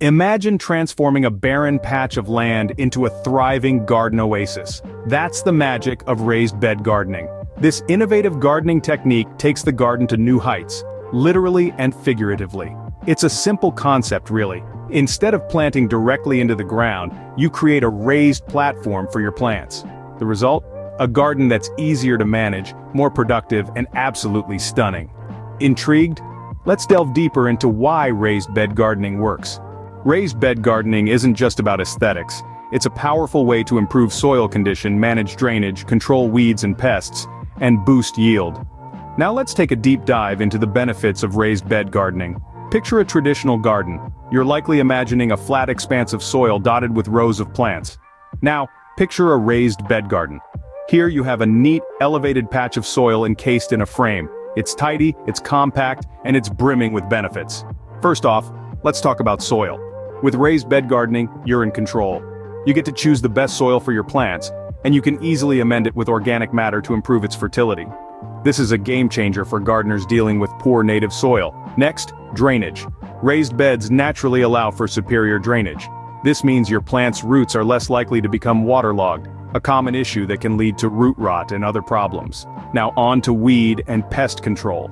Imagine transforming a barren patch of land into a thriving garden oasis. That's the magic of raised bed gardening. This innovative gardening technique takes the garden to new heights, literally and figuratively. It's a simple concept, really. Instead of planting directly into the ground, you create a raised platform for your plants. The result? A garden that's easier to manage, more productive, and absolutely stunning. Intrigued? Let's delve deeper into why raised bed gardening works. Raised bed gardening isn't just about aesthetics. It's a powerful way to improve soil condition, manage drainage, control weeds and pests, and boost yield. Now let's take a deep dive into the benefits of raised bed gardening. Picture a traditional garden. You're likely imagining a flat expanse of soil dotted with rows of plants. Now, picture a raised bed garden. Here you have a neat, elevated patch of soil encased in a frame. It's tidy, it's compact, and it's brimming with benefits. First off, let's talk about soil. With raised bed gardening, you're in control. You get to choose the best soil for your plants, and you can easily amend it with organic matter to improve its fertility. This is a game changer for gardeners dealing with poor native soil. Next, drainage. Raised beds naturally allow for superior drainage. This means your plant's roots are less likely to become waterlogged, a common issue that can lead to root rot and other problems. Now on to weed and pest control.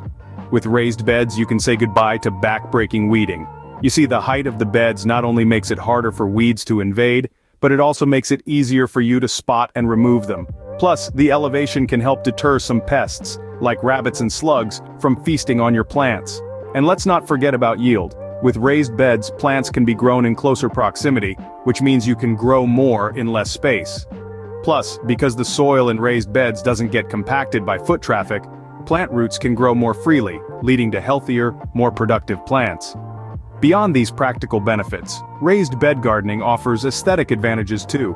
With raised beds, you can say goodbye to back-breaking weeding. You see, the height of the beds not only makes it harder for weeds to invade, but it also makes it easier for you to spot and remove them. Plus, the elevation can help deter some pests, like rabbits and slugs, from feasting on your plants. And let's not forget about yield. With raised beds, plants can be grown in closer proximity, which means you can grow more in less space. Plus, because the soil in raised beds doesn't get compacted by foot traffic, plant roots can grow more freely, leading to healthier, more productive plants. Beyond these practical benefits, raised bed gardening offers aesthetic advantages too.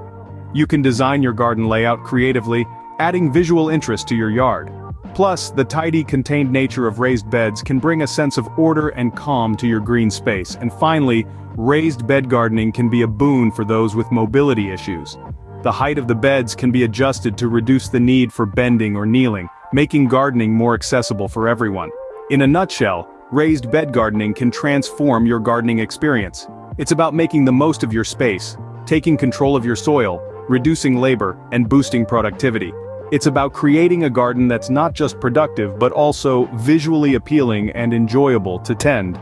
You can design your garden layout creatively, adding visual interest to your yard. Plus, the tidy, contained nature of raised beds can bring a sense of order and calm to your green space. And finally, raised bed gardening can be a boon for those with mobility issues. The height of the beds can be adjusted to reduce the need for bending or kneeling, making gardening more accessible for everyone. In a nutshell, raised bed gardening can transform your gardening experience. It's about making the most of your space, taking control of your soil, reducing labor, and boosting productivity. It's about creating a garden that's not just productive but also visually appealing and enjoyable to tend.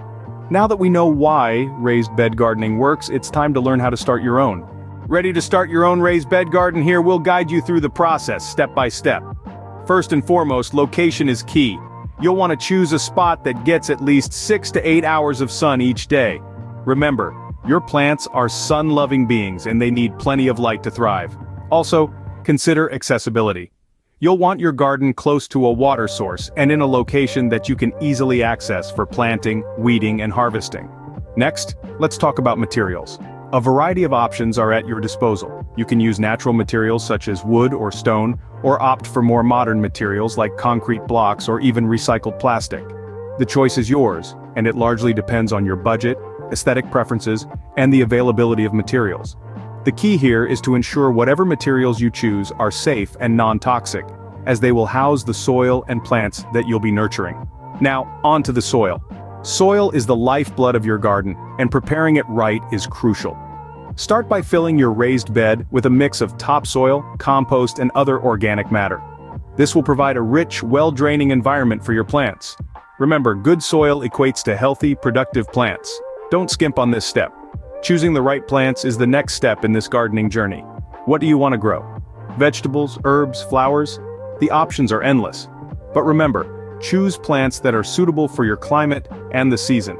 Now that we know why raised bed gardening works, it's time to learn how to start your own. Ready to start your own raised bed garden? Here we'll guide you through the process, step by step. First and foremost, location is key. You'll want to choose a spot that gets at least 6 to 8 hours of sun each day. Remember, your plants are sun-loving beings and they need plenty of light to thrive. Also, consider accessibility. You'll want your garden close to a water source and in a location that you can easily access for planting, weeding, and harvesting. Next, let's talk about materials. A variety of options are at your disposal. You can use natural materials such as wood or stone, or opt for more modern materials like concrete blocks or even recycled plastic. The choice is yours, and it largely depends on your budget, aesthetic preferences, and the availability of materials. The key here is to ensure whatever materials you choose are safe and non-toxic, as they will house the soil and plants that you'll be nurturing. Now, on to the soil. Soil is the lifeblood of your garden, and preparing it right is crucial. Start by filling your raised bed with a mix of topsoil, compost, and other organic matter. This will provide a rich, well-draining environment for your plants. Remember, good soil equates to healthy, productive plants. Don't skimp on this step. Choosing the right plants is the next step in this gardening journey. What do you want to grow? Vegetables, herbs, flowers? The options are endless. But remember, choose plants that are suitable for your climate and the season.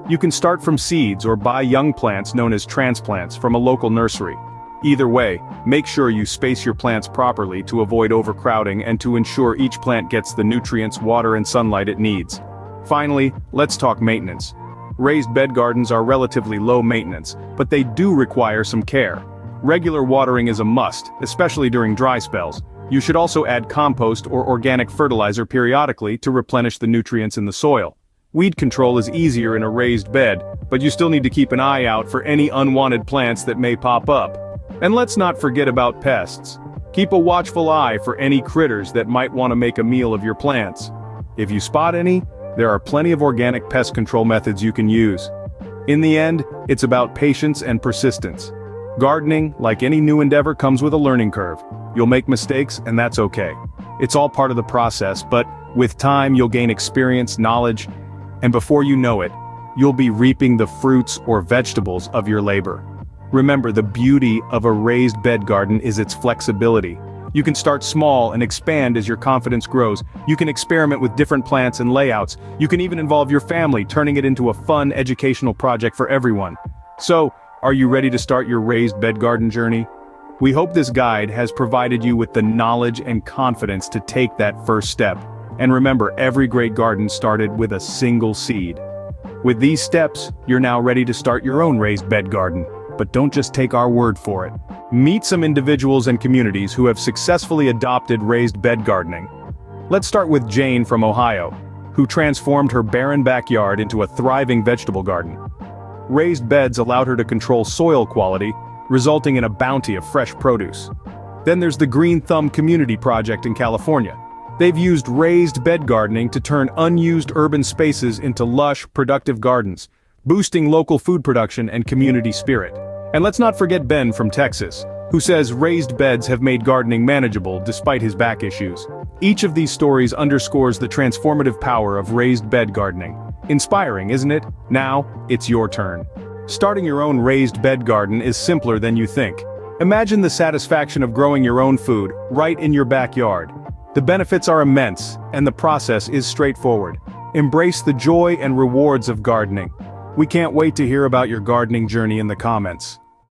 You can start from seeds or buy young plants known as transplants from a local nursery. Either way, make sure you space your plants properly to avoid overcrowding and to ensure each plant gets the nutrients, water, and sunlight it needs. Finally, let's talk maintenance. Raised bed gardens are relatively low maintenance, but they do require some care. Regular watering is a must, especially during dry spells. You should also add compost or organic fertilizer periodically to replenish the nutrients in the soil. Weed control is easier in a raised bed, but you still need to keep an eye out for any unwanted plants that may pop up. And let's not forget about pests. Keep a watchful eye for any critters that might want to make a meal of your plants. If you spot any, there are plenty of organic pest control methods you can use. In the end, it's about patience and persistence. Gardening, like any new endeavor, comes with a learning curve. You'll make mistakes, and that's okay. It's all part of the process, but with time you'll gain experience, knowledge, and before you know it, you'll be reaping the fruits or vegetables of your labor. Remember, the beauty of a raised bed garden is its flexibility. You can start small and expand as your confidence grows. You can experiment with different plants and layouts. You can even involve your family, turning it into a fun, educational project for everyone. So, are you ready to start your raised bed garden journey? We hope this guide has provided you with the knowledge and confidence to take that first step. And remember, every great garden started with a single seed. With these steps, you're now ready to start your own raised bed garden. But don't just take our word for it. Meet some individuals and communities who have successfully adopted raised bed gardening. Let's start with Jane from Ohio, who transformed her barren backyard into a thriving vegetable garden. Raised beds allowed her to control soil quality, resulting in a bounty of fresh produce. Then there's the Green Thumb Community Project in California. They've used raised bed gardening to turn unused urban spaces into lush, productive gardens, boosting local food production and community spirit. And let's not forget Ben from Texas, who says raised beds have made gardening manageable despite his back issues. Each of these stories underscores the transformative power of raised bed gardening. Inspiring, isn't it? Now, it's your turn. Starting your own raised bed garden is simpler than you think. Imagine the satisfaction of growing your own food, right in your backyard. The benefits are immense, and the process is straightforward. Embrace the joy and rewards of gardening. We can't wait to hear about your gardening journey in the comments.